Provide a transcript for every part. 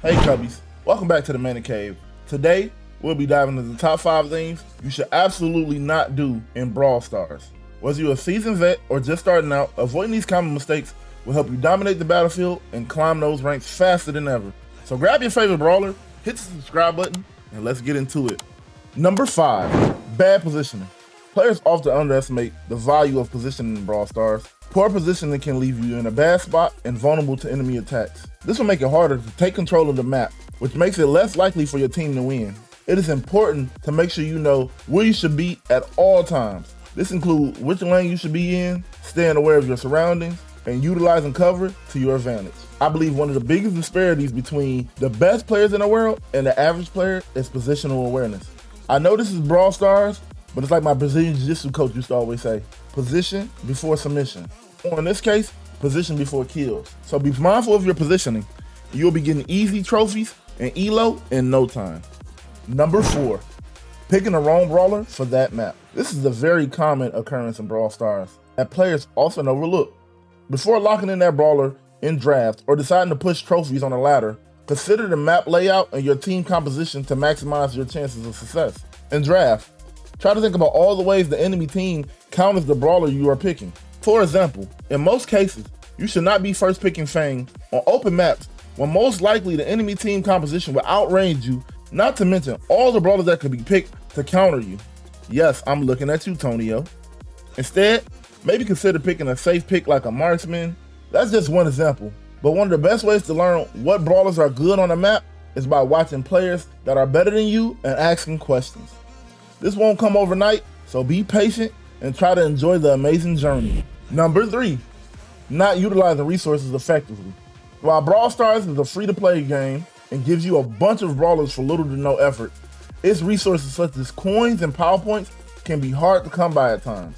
Hey Cubbies, welcome back to the Man Cave. Today, we'll be diving into the top 5 things you should absolutely not do in Brawl Stars. Whether you're a seasoned vet or just starting out, avoiding these common mistakes will help you dominate the battlefield and climb those ranks faster than ever. So grab your favorite brawler, hit the subscribe button, and let's get into it. Number 5, bad positioning. Players often underestimate the value of positioning in Brawl Stars. Poor positioning can leave you in a bad spot and vulnerable to enemy attacks. This will make it harder to take control of the map, which makes it less likely for your team to win. It is important to make sure you know where you should be at all times. This includes which lane you should be in, staying aware of your surroundings, and utilizing cover to your advantage. I believe one of the biggest disparities between the best players in the world and the average player is positional awareness. I know this is Brawl Stars, but it's like my Brazilian Jiu-Jitsu coach used to always say, position before submission. Or in this case, position before kills. So be mindful of your positioning. You'll be getting easy trophies and elo in no time. Number 4, picking the wrong brawler for that map. This is a very common occurrence in Brawl Stars that players often overlook. Before locking in that brawler in draft or deciding to push trophies on a ladder, consider the map layout and your team composition to maximize your chances of success. In draft, try to think about all the ways the enemy team counters the brawler you are picking. For example, in most cases, you should not be first picking Fang on open maps when most likely the enemy team composition will outrange you, not to mention all the brawlers that could be picked to counter you. Yes, I'm looking at you, Tonio. Instead, maybe consider picking a safe pick like a marksman. That's just one example, but one of the best ways to learn what brawlers are good on a map is by watching players that are better than you and asking questions. This won't come overnight, so be patient and try to enjoy the amazing journey. Number 3, not utilizing resources effectively. While Brawl Stars is a free-to-play game and gives you a bunch of brawlers for little to no effort, its resources such as coins and power points can be hard to come by at times.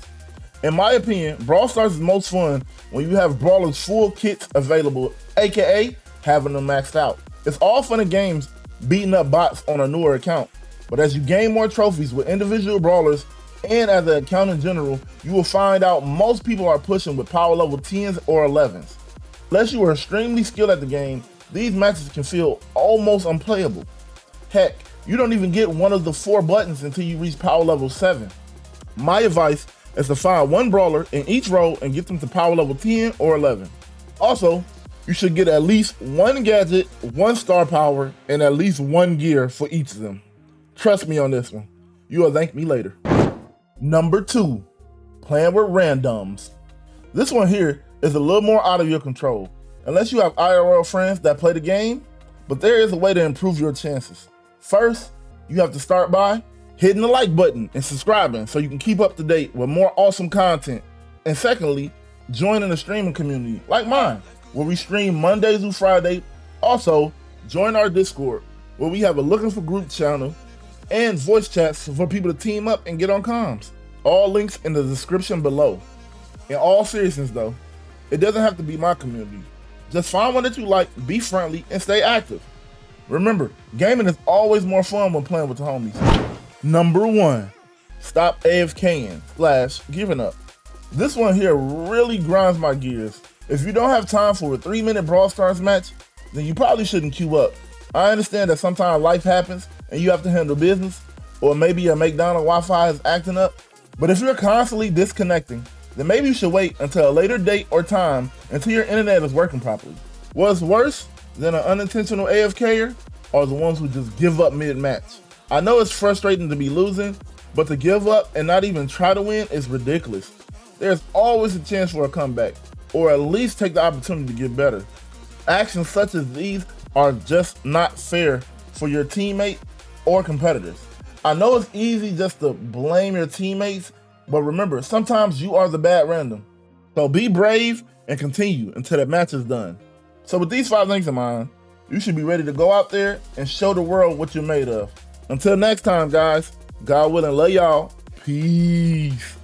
In my opinion, Brawl Stars is most fun when you have brawlers full kits available, aka having them maxed out. It's all fun and games beating up bots on a newer account, but as you gain more trophies with individual brawlers and as an account in general, you will find out most people are pushing with power level 10s or 11s. Unless you are extremely skilled at the game, these matches can feel almost unplayable. Heck, you don't even get one of the 4 buttons until you reach power level 7. My advice is to find one brawler in each row and get them to power level 10 or 11. Also, you should get at least 1 gadget, 1 star power, and at least 1 gear for each of them. Trust me on this one. You will thank me later. Number 2, playing with randoms. This one here is a little more out of your control, unless you have IRL friends that play the game, but there is a way to improve your chances. First, you have to start by hitting the like button and subscribing so you can keep up to date with more awesome content. And secondly, joining a streaming community like mine, where we stream Monday through Friday. Also, join our Discord, where we have a looking for group channel and voice chats for people to team up and get on comms. All links in the description below. In all seriousness though, it doesn't have to be my community. Just find one that you like, be friendly, and stay active. Remember, gaming is always more fun when playing with the homies. Number 1, stop AFKing / giving up. This one here really grinds my gears. If you don't have time for a 3-minute Brawl Stars match, then you probably shouldn't queue up. I understand that sometimes life happens and you have to handle business, or maybe your McDonald's Wi-Fi is acting up. But if you're constantly disconnecting, then maybe you should wait until a later date or time until your internet is working properly. What's worse than an unintentional AFKer are the ones who just give up mid-match. I know it's frustrating to be losing, but to give up and not even try to win is ridiculous. There's always a chance for a comeback, or at least take the opportunity to get better. Actions such as these are just not fair for your teammate or competitors. I know it's easy just to blame your teammates, but remember, sometimes you are the bad random. So be brave and continue until the match is done. So with these 5 things in mind, you should be ready to go out there and show the world what you're made of. Until next time, guys, God willing, love y'all. Peace.